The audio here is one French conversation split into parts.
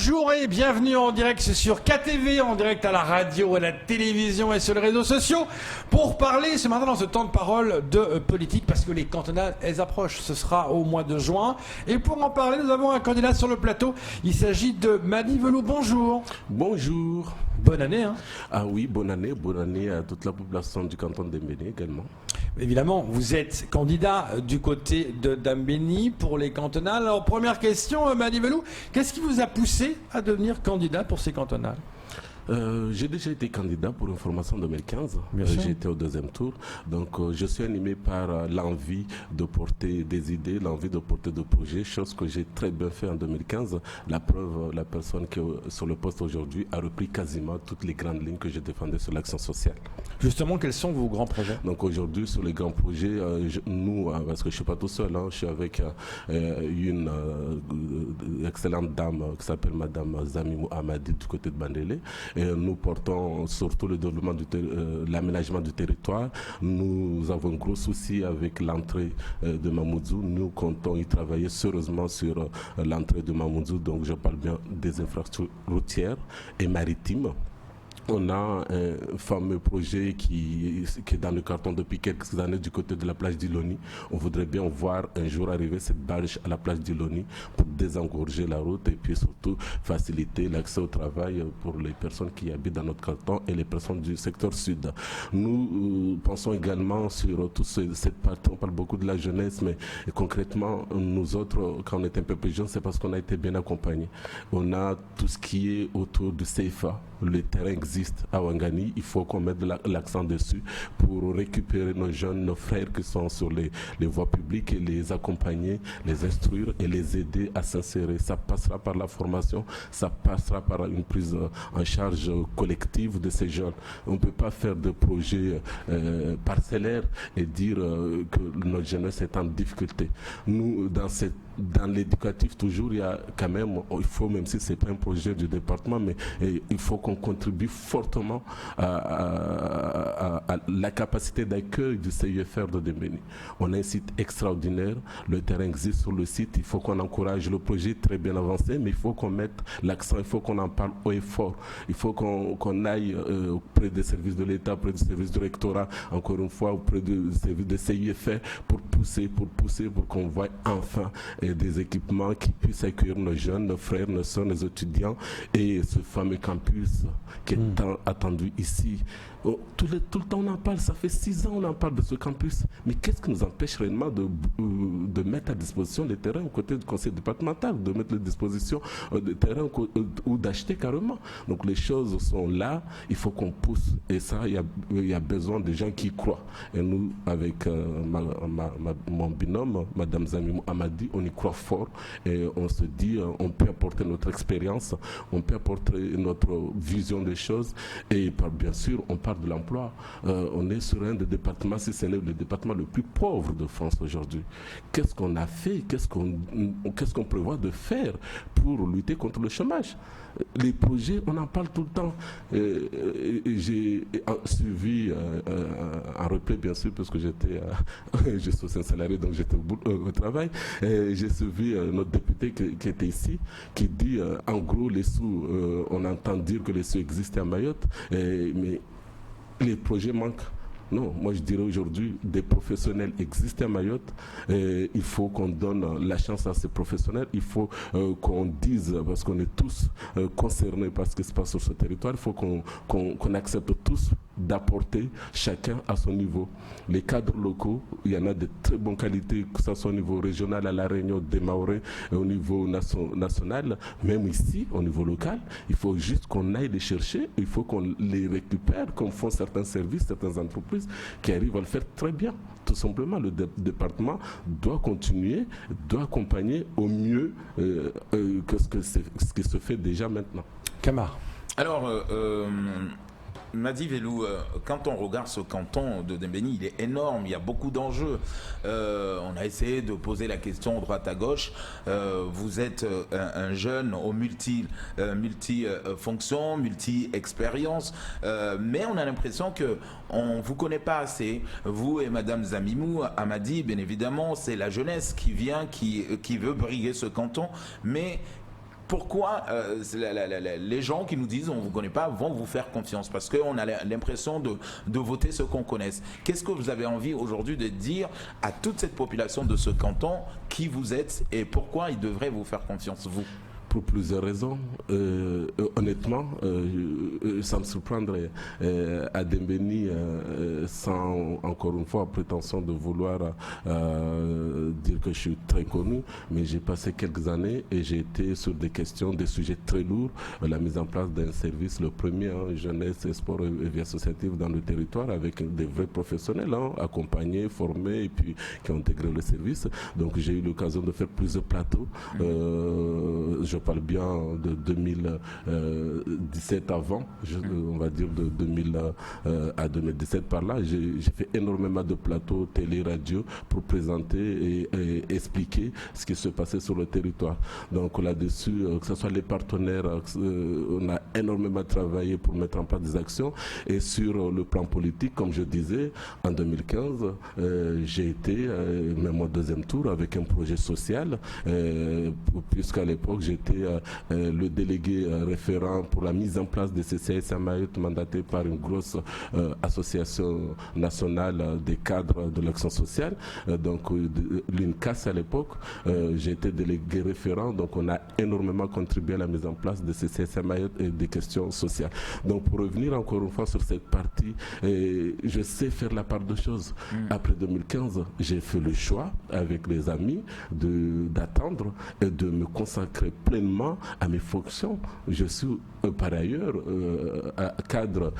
Bonjour et bienvenue en direct sur KTV, en direct à la radio, à la télévision et sur les réseaux sociaux pour parler ce matin dans ce temps de parole de politique parce que les cantonales, elles approchent. Ce sera au mois de juin. Et pour en parler, nous avons un candidat sur le plateau. Il s'agit de Madi Velou. Bonjour. Bonjour. Bonne année. Ah oui, bonne année à toute la population du canton de Dembéni également. Évidemment, vous êtes candidat du côté de Dembéni pour les cantonales. Alors, première question, Madi Velou, qu'est-ce qui vous a poussé à devenir candidat pour ces cantonales ? J'ai déjà été candidat pour une formation 2015. J'ai été au deuxième tour. Donc, je suis animé par l'envie de porter des idées, l'envie de porter des projets, chose que j'ai très bien fait en 2015. La preuve, la personne qui est sur le poste aujourd'hui a repris quasiment toutes les grandes lignes que je défendais sur l'action sociale. Justement, quels sont vos grands projets ? Donc, aujourd'hui, sur les grands projets, nous, parce que je ne suis pas tout seul, je suis avec une excellente dame qui s'appelle Madame Zamimou Amadi du côté de Bandélé. Et nous portons surtout le développement l'aménagement du territoire. Nous avons un gros souci avec l'entrée de Mamoudzou. Nous comptons y travailler sérieusement sur l'entrée de Mamoudzou. Donc je parle bien des infrastructures routières et maritimes. On a un fameux projet qui est dans le carton depuis quelques années du côté de la plage d'Iloni. On voudrait bien voir un jour arriver cette barge à la plage d'Iloni pour désengorger la route et puis surtout faciliter l'accès au travail pour les personnes qui habitent dans notre canton et les personnes du secteur sud. Nous pensons également sur toute cette partie. On parle beaucoup de la jeunesse, mais concrètement, nous autres, quand on est un peu plus jeunes, c'est parce qu'on a été bien accompagnés. On a tout ce qui est autour du CFA. Le terrain existe à Ouangani, il faut qu'on mette l'accent dessus pour récupérer nos jeunes, nos frères qui sont sur les voies publiques et les accompagner, les instruire et les aider à s'insérer. Ça passera par la formation, ça passera par une prise en charge collective de ces jeunes. On ne peut pas faire de projets parcellaires et dire que notre jeunesse est en difficulté. Nous, dans l'éducatif, toujours, il y a quand même, il faut, même si ce n'est pas un projet du département, mais il faut qu'on contribue fortement à la capacité d'accueil du CIFR de Dembéni. On a un site extraordinaire, le terrain existe sur le site, il faut qu'on encourage le projet très bien avancé, mais il faut qu'on mette l'accent, il faut qu'on en parle haut et fort. Il faut qu'on aille auprès des services de l'État, auprès du service du rectorat, encore une fois, auprès du service de CIFR, pour pousser, pour qu'on voit enfin des équipements qui puissent accueillir nos jeunes, nos frères, nos soeurs, nos étudiants et ce fameux campus qui est tant attendu ici. Tout le temps on en parle, ça fait 6 ans on en parle de ce campus, mais qu'est-ce qui nous empêche réellement de mettre à disposition les terrains aux côtés du conseil départemental, de mettre à disposition des terrains ou d'acheter carrément. Donc les choses sont là, il faut qu'on pousse et ça il y a besoin de gens qui y croient. Et nous avec mon binôme, Madame Zamimou Amadi, on y croit fort et on se dit on peut apporter notre expérience, on peut apporter notre vision des choses et bien sûr on parle de l'emploi. On est sur un des départements, si ce n'est le département le plus pauvre de France aujourd'hui. Qu'est-ce qu'on a fait, qu'est-ce qu'on prévoit de faire pour lutter contre le chômage? Les projets, on en parle tout le temps. J'ai suivi en replay, bien sûr, parce que je suis un salarié, donc j'étais au travail. J'ai suivi notre député qui était ici, qui dit, en gros, les sous, on entend dire que les sous existent à Mayotte, mais les projets manquent. Non, moi je dirais aujourd'hui, des professionnels existent à Mayotte. Il faut qu'on donne la chance à ces professionnels. Il faut qu'on dise, parce qu'on est tous concernés par ce qui se passe sur ce territoire, il faut qu'on accepte tous d'apporter chacun à son niveau. Les cadres locaux, il y en a de très bonnes qualités, que ce soit au niveau régional à La Réunion, des Mahorais, au niveau national, même ici, au niveau local. Il faut juste qu'on aille les chercher, il faut qu'on les récupère, comme font certains services, certaines entreprises qui arrivent à le faire très bien. Tout simplement, le département doit continuer, doit accompagner au mieux que ce qui se fait déjà maintenant. Camar. Alors, Madi Velou, quand on regarde ce canton de Dembéni, il est énorme, il y a beaucoup d'enjeux. On a essayé de poser la question droite à gauche. Vous êtes un jeune aux multi-fonctions, multi-expériences, mais on a l'impression qu'on ne vous connaît pas assez. Vous et Madame Zamimou Amadi, bien évidemment, c'est la jeunesse qui vient, qui veut briguer ce canton, mais pourquoi les gens qui nous disent on ne vous connaît pas vont vous faire confiance? Parce qu'on a l'impression de voter ceux qu'on connaisse. Qu'est-ce que vous avez envie aujourd'hui de dire à toute cette population de ce canton, qui vous êtes et pourquoi ils devraient vous faire confiance, vous? Pour plusieurs raisons. Honnêtement, ça me surprendrait à Dembéni, sans encore une fois prétention de vouloir dire que je suis très connu, mais j'ai passé quelques années et j'ai été sur des questions, des sujets très lourds, la mise en place d'un service, le premier, jeunesse, sport et vie associative dans le territoire, avec des vrais professionnels, accompagnés, formés et puis qui ont intégré le service. Donc j'ai eu l'occasion de faire plusieurs plateaux. Je parle bien de 2017 avant, on va dire de 2000 à 2017 par là. J'ai fait énormément de plateaux télé, radio pour présenter et expliquer ce qui se passait sur le territoire. Donc là-dessus, que ce soit les partenaires, on a énormément travaillé pour mettre en place des actions. Et sur le plan politique, comme je disais, en 2015, j'ai été, même au deuxième tour, avec un projet social, puisqu'à l'époque, j'étais le délégué référent pour la mise en place des CCAS à Mayotte, mandaté par une grosse association nationale des cadres de l'action sociale, donc l'UNCAS à l'époque. J'ai été délégué référent, donc on a énormément contribué à la mise en place des CCAS à Mayotte et des questions sociales. Donc pour revenir encore une fois sur cette partie, je sais faire la part de choses. Après 2015, j'ai fait le choix avec les amis d'attendre et de me consacrer pleinement à mes fonctions. Je suis par ailleurs cadre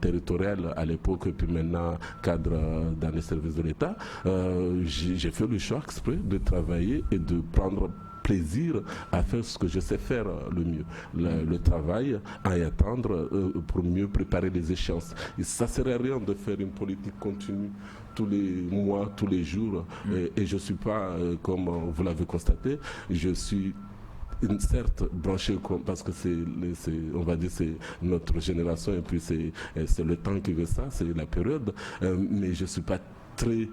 territorial à l'époque et puis maintenant cadre dans les services de l'État. J'ai fait le choix exprès de travailler et de prendre plaisir à faire ce que je sais faire le mieux, le travail, à y attendre pour mieux préparer les échéances. Et ça ne sert à rien de faire une politique continue tous les mois, tous les jours, et je ne suis pas, comme vous l'avez constaté, je suis certes branché parce que on va dire c'est notre génération et puis c'est le temps qui veut ça, c'est la période, mais je ne suis pas très,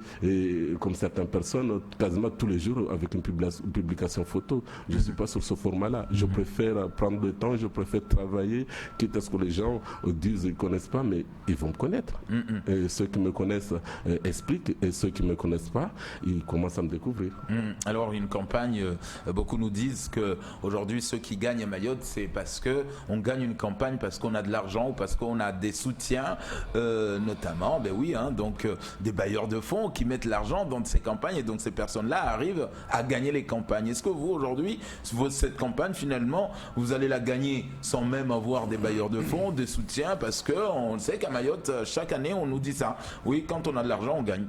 comme certaines personnes, quasiment tous les jours avec une publication photo. Je ne suis pas sur ce format-là. Je préfère prendre le temps, je préfère travailler, quitte à ce que les gens disent qu'ils ne connaissent pas, mais ils vont me connaître. Et ceux qui me connaissent expliquent, et ceux qui ne me connaissent pas, ils commencent à me découvrir. Alors une campagne, beaucoup nous disent qu'aujourd'hui ceux qui gagnent à Mayotte, c'est parce qu'on gagne une campagne parce qu'on a de l'argent ou parce qu'on a des soutiens, notamment, donc des bailleurs de fonds qui mettent l'argent dans ces campagnes et donc ces personnes-là arrivent à gagner les campagnes. Est-ce que vous, aujourd'hui, cette campagne, finalement, vous allez la gagner sans même avoir des bailleurs de fonds, des soutiens, parce qu'on sait qu'à Mayotte, chaque année, on nous dit ça. Oui, quand on a de l'argent, on gagne.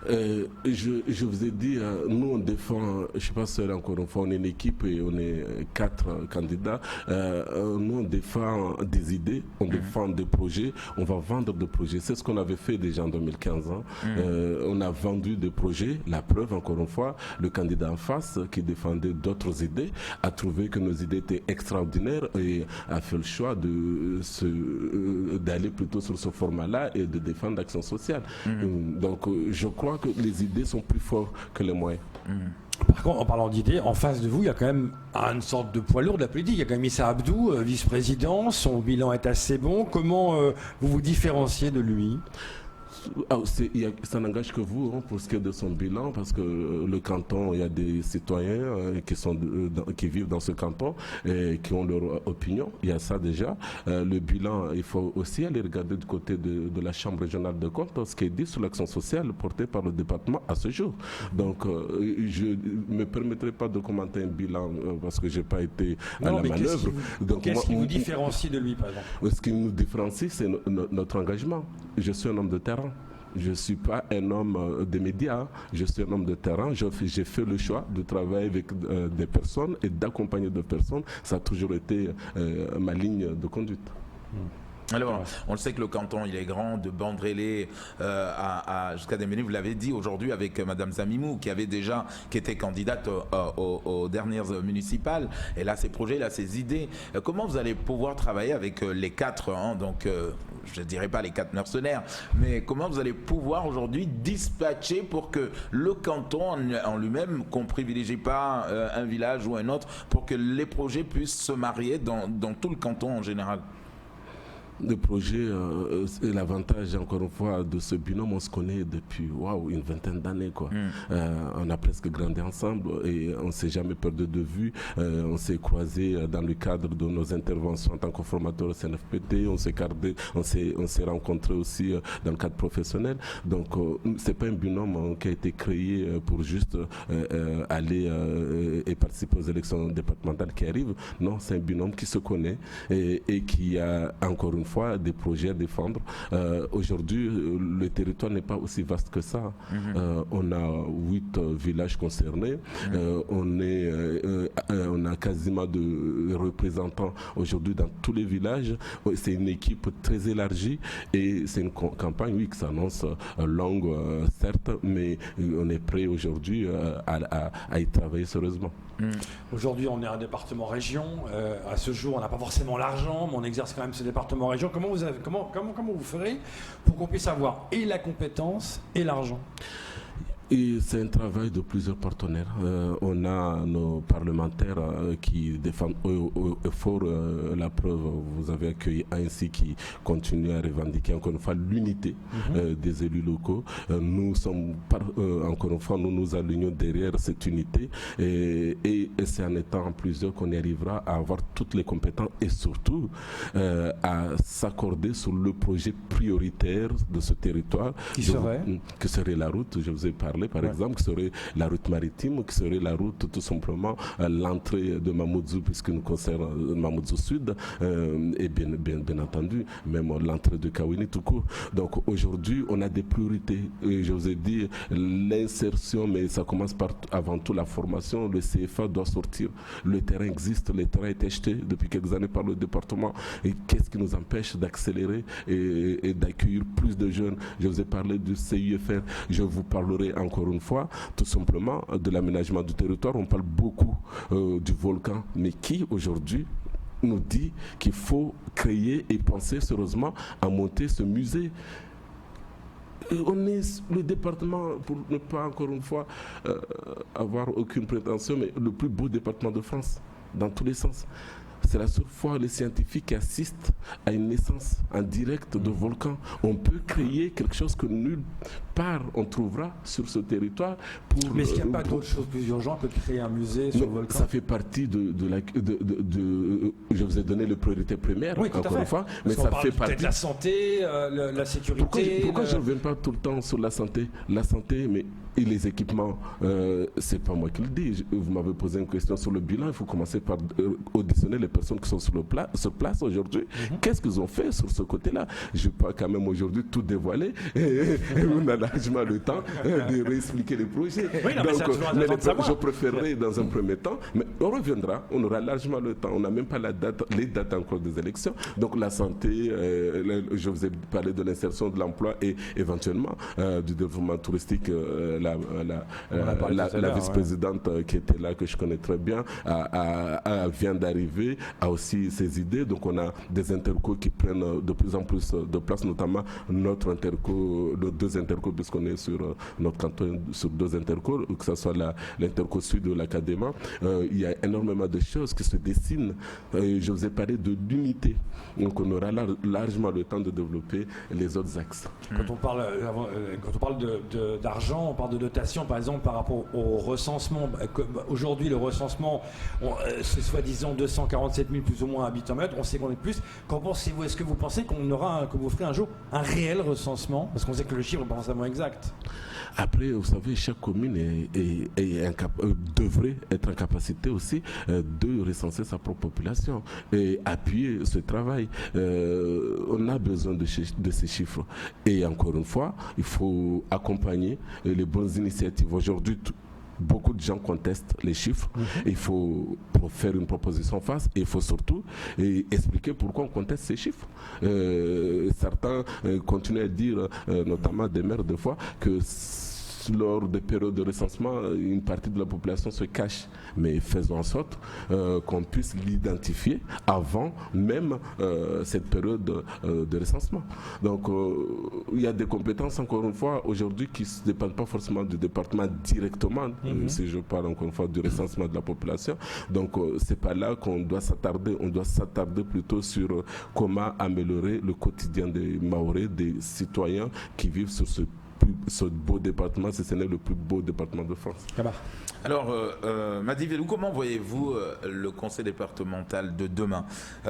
Je vous ai dit, nous on défend, je ne suis pas seul encore une fois, on est une équipe et on est 4 candidats. Nous on défend des idées, on défend des projets, on va vendre des projets. C'est ce qu'on avait fait déjà en 2015. On a vendu des projets, la preuve encore une fois, le candidat en face qui défendait d'autres idées a trouvé que nos idées étaient extraordinaires et a fait le choix d'aller plutôt sur ce format-là et de défendre l'action sociale. Donc je crois que les idées sont plus fortes que les moyens. Par contre, en parlant d'idées, en face de vous, il y a quand même une sorte de poids lourd de la politique. Il y a quand même Issa Abdou, vice-président, son bilan est assez bon. Comment vous vous différenciez de lui ? Ça n'engage que vous pour ce qui est de son bilan, parce que le canton, il y a des citoyens qui vivent dans ce canton et qui ont leur opinion. Il y a ça déjà. Le bilan, il faut aussi aller regarder du côté de la Chambre régionale de comptes, ce qui est dit sur l'action sociale portée par le département à ce jour. Donc, je ne me permettrai pas de commenter un bilan parce que je n'ai pas été à la manœuvre. Qu'est-ce qui vous différencie de lui, par exemple ? Ce qui nous différencie, c'est notre engagement. Je suis un homme de terrain. Je ne suis pas un homme des médias, je suis un homme de terrain. J'ai fait le choix de travailler avec des personnes et d'accompagner des personnes. Ça a toujours été ma ligne de conduite. Alors, on le sait que le canton, il est grand, de Bandrélé jusqu'à Dembéni. Vous l'avez dit aujourd'hui avec Madame Zamimou, qui était candidate aux dernières municipales. Elle a ses projets, elle a ses idées. Comment vous allez pouvoir travailler avec les 4 donc je ne dirais pas les 4 mercenaires, mais comment vous allez pouvoir aujourd'hui dispatcher pour que le canton en lui-même, qu'on ne privilégie pas un village ou un autre, pour que les projets puissent se marier dans tout le canton en général? Le projet, c'est l'avantage, encore une fois, de ce binôme. On se connaît depuis une vingtaine d'années, quoi. On a presque grandi ensemble et on ne s'est jamais perdu de vue. On s'est croisés dans le cadre de nos interventions en tant que formateur au CNFPT. On s'est rencontrés aussi dans le cadre professionnel. Donc, c'est pas un binôme qui a été créé pour juste aller et participer aux élections départementales qui arrivent. Non, c'est un binôme qui se connaît et qui a encore une fois des projets à défendre. Aujourd'hui, le territoire n'est pas aussi vaste que ça. On a 8 villages concernés. On a quasiment de représentants aujourd'hui dans tous les villages. C'est une équipe très élargie et c'est une campagne, oui, qui s'annonce longue, certes, mais on est prêt aujourd'hui à y travailler sérieusement. Aujourd'hui, on est un département-région. À ce jour, on n'a pas forcément l'argent, mais on exerce quand même ce département-région. Comment vous ferez pour qu'on puisse avoir et la compétence et l'argent? Et c'est un travail de plusieurs partenaires. On a nos parlementaires qui défendent fort la preuve. Vous avez accueilli ainsi qui continue à revendiquer encore une fois l'unité des élus locaux. Nous sommes encore une fois, nous nous alignons derrière cette unité et c'est en étant plusieurs qu'on y arrivera à avoir toutes les compétences et surtout à s'accorder sur le projet prioritaire de ce territoire. Qui serait la route, je vous ai parlé par exemple, qui serait la route maritime, qui serait la route tout simplement l'entrée de Mamoudzou, puisque nous concerne Mamoudzou Sud, et bien entendu, même l'entrée de Kawini tout court. Donc aujourd'hui, on a des priorités. Et je vous ai dit, l'insertion, mais ça commence par avant tout la formation. Le CFA doit sortir. Le terrain existe, le terrain a été acheté depuis quelques années par le département. Et qu'est-ce qui nous empêche d'accélérer et d'accueillir plus de jeunes? Je vous ai parlé du CIFR, je vous parlerai encore une fois, tout simplement, de l'aménagement du territoire. On parle beaucoup du volcan, mais qui aujourd'hui nous dit qu'il faut créer et penser sérieusement à monter ce musée? On est le département, pour ne pas encore une fois avoir aucune prétention, mais le plus beau département de France, dans tous les sens. C'est la seule fois les scientifiques assistent à une naissance en direct de volcan. On peut créer quelque chose que nulle part on trouvera sur ce territoire. Mais est-ce qu'il n'y a pas d'autre chose plus urgente que de créer un musée sur le volcan? Ça fait partie je vous ai donné les priorités primaires, oui, encore une fois, mais ça fait partie de la santé, la sécurité. Pourquoi je ne reviens pas tout le temps sur la santé? La santé, mais et les équipements, c'est pas moi qui le dis. Vous m'avez posé une question sur le bilan. Il faut commencer par auditionner les personnes qui sont sur place aujourd'hui. Qu'est-ce qu'ils ont fait sur ce côté-là? Je ne vais pas quand même aujourd'hui tout dévoiler. On a largement le temps de réexpliquer les projets. Oui, non, donc, je préférerais dans un premier temps, mais on reviendra. On aura largement le temps. On n'a même pas les dates encore des élections. Donc la santé, je vous ai parlé de l'insertion de l'emploi et éventuellement du développement touristique. La vice-présidente qui était là, que je connais très bien, vient d'arriver, a aussi ses idées. Donc on a des intercos qui prennent de plus en plus de place, notamment notre interco, nos 2 intercos, puisqu'on est sur notre canton sur 2 intercos, que ce soit l'interco sud de l'Académie. Il y a énormément de choses qui se dessinent. Je vous ai parlé de l'unité. Donc on aura largement le temps de développer les autres axes. Quand on parle d'argent, on parle de dotation, par exemple, par rapport au recensement. Aujourd'hui, le recensement, c'est soi-disant 247 000 plus ou moins habitants mètres. On sait qu'on est plus. Qu'en pensez-vous? Est-ce que vous pensez que vous ferez un jour un réel recensement? Parce qu'on sait que le chiffre n'est pas forcément exact. Après, vous savez, chaque commune devrait être en capacité aussi de recenser sa propre population et appuyer ce travail. On a besoin de ces chiffres. Et encore une fois, il faut accompagner les bonnes initiatives. Aujourd'hui, beaucoup de gens contestent les chiffres. Il faut faire une proposition face et il faut surtout expliquer pourquoi on conteste ces chiffres. Certains continuent à dire, notamment des maires des fois, que lors des périodes de recensement, une partie de la population se cache. Mais faisons en sorte qu'on puisse l'identifier avant même cette période de recensement. Donc, il y a des compétences, encore une fois, aujourd'hui, qui ne dépendent pas forcément du département directement, si je parle encore une fois du recensement de la population. Donc, c'est pas là qu'on doit s'attarder. On doit s'attarder plutôt sur comment améliorer le quotidien des Mahorais, des citoyens qui vivent sur ce beau département, si ce n'est le plus beau département de France. Alors, Madi Velou, comment voyez-vous le conseil départemental de demain?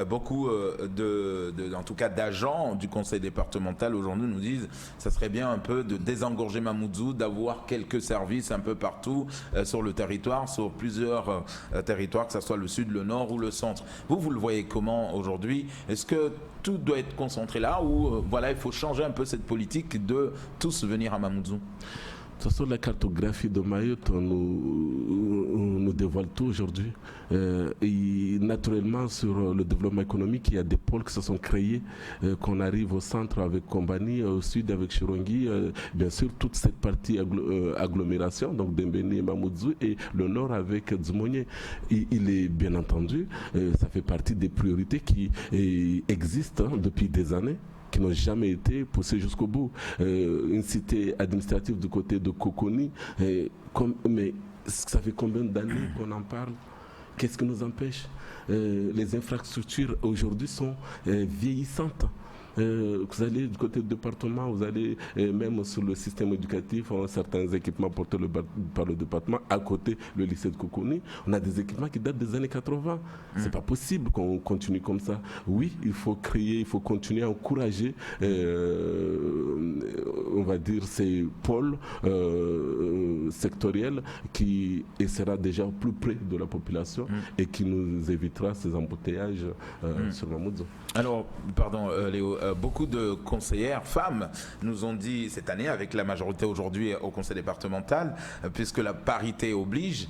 Beaucoup en tout cas d'agents du conseil départemental aujourd'hui nous disent que ça serait bien un peu de désengorger Mamoudzou, d'avoir quelques services un peu partout sur le territoire, sur plusieurs territoires, que ce soit le sud, le nord ou le centre. Vous le voyez comment aujourd'hui? Est-ce que tout doit être concentré là ou voilà, il faut changer un peu cette politique de tous venir à Mamoudzou? De toute façon, la cartographie de Mayotte nous dévoile tout aujourd'hui. Et naturellement, sur le développement économique, il y a des pôles qui se sont créés, qu'on arrive au centre avec Kombani, au sud avec Chirongi, bien sûr, toute cette partie agglomération, donc Dembéni et Mamoudzou, et le nord avec Dzumonié. Il est bien entendu, ça fait partie des priorités qui existent depuis des années, qui n'ont jamais été poussés jusqu'au bout. Une cité administrative du côté de Coconi, mais ça fait combien d'années qu'on en parle? Qu'est-ce qui nous empêche? Les infrastructures aujourd'hui sont vieillissantes. Vous allez du côté du département, vous allez même sur le système éducatif, on a certains équipements portés par le département. À côté, le lycée de Coconi, on a des équipements qui datent des années 80. C'est pas possible qu'on continue comme ça. Oui, il faut créer, il faut continuer à encourager, on va dire, ces pôles sectoriels qui sera déjà plus près de la population et qui nous évitera ces embouteillages sur Mamoudzou. Alors, pardon Léo, beaucoup de conseillères femmes nous ont dit cette année, avec la majorité aujourd'hui au conseil départemental, puisque la parité oblige,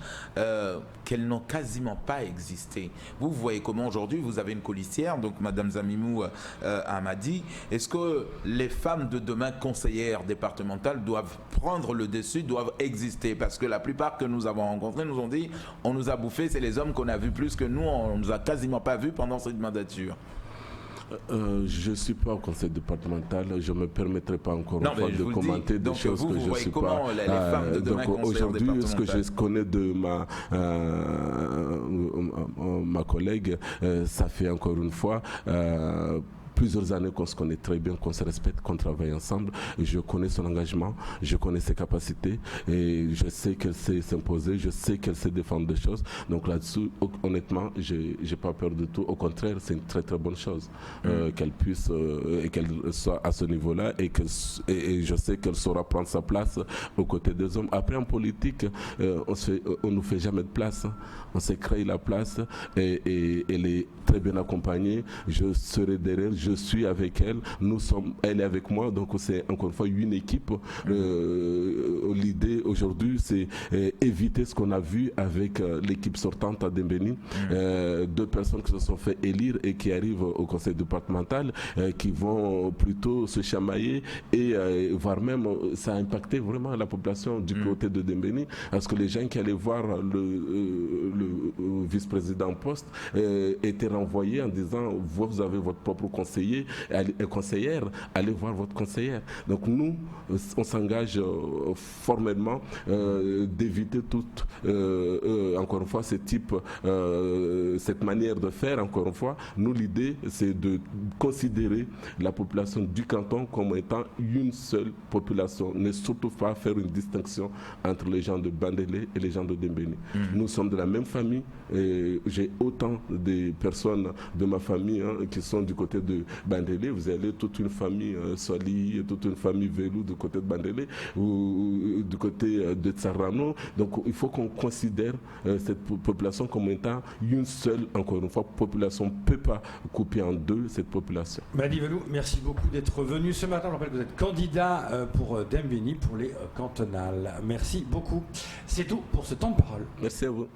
qu'elles n'ont quasiment pas existé. Vous voyez comment aujourd'hui vous avez une colistière, donc Madame Zamimou Amadi. Est-ce que les femmes de demain conseillères départementales doivent prendre le dessus, doivent exister? Parce que la plupart que nous avons rencontrés nous ont dit on nous a bouffé, c'est les hommes qu'on a vus plus que nous, on ne nous a quasiment pas vus pendant cette mandature. Je ne suis pas au conseil départemental, je ne me permettrai pas encore une fois de commenter des choses que je ne suis pas. Donc aujourd'hui, ce que je connais de ma collègue, ça fait encore une fois plusieurs années qu'on se connaît très bien, qu'on se respecte, qu'on travaille ensemble. Je connais son engagement, je connais ses capacités et je sais qu'elle sait s'imposer, je sais qu'elle sait défendre des choses. Donc là-dessus, honnêtement, j'ai pas peur de tout. Au contraire, c'est une très très bonne chose qu'elle puisse et qu'elle soit à ce niveau-là et je sais qu'elle saura prendre sa place aux côtés des hommes. Après, en politique, on nous fait jamais de place. On s'est créé la place et elle est très bien accompagnée. Je serai derrière, je suis avec elle, elle est avec moi, donc c'est encore une fois une équipe. L'idée aujourd'hui, c'est éviter ce qu'on a vu avec l'équipe sortante à Dembéni, 2 personnes qui se sont fait élire et qui arrivent au conseil départemental, qui vont plutôt se chamailler et voire même ça a impacté vraiment la population du côté de Dembéni, parce que les gens qui allaient voir le vice-président en poste étaient renvoyés en disant vous avez votre propre conseiller et conseillère, allez voir votre conseillère. Donc nous, on s'engage formellement d'éviter toute, encore une fois, cette manière de faire. Encore une fois, nous, l'idée, c'est de considérer la population du canton comme étant une seule population, ne surtout pas faire une distinction entre les gens de Bandélé et les gens de Dembéni. Nous sommes de la même famille. J'ai autant de personnes de ma famille qui sont du côté de Bandélé. Vous avez toute une famille Soli, toute une famille Velou du côté de Bandélé ou du côté de Tsarano. Donc il faut qu'on considère cette population comme étant une seule, encore une fois, population. On ne peut pas couper en deux cette population. Madi Velou, merci beaucoup d'être venu ce matin. Je rappelle que vous êtes candidat pour Dembéni pour les cantonales. Merci beaucoup. C'est tout pour ce temps de parole. Merci à vous.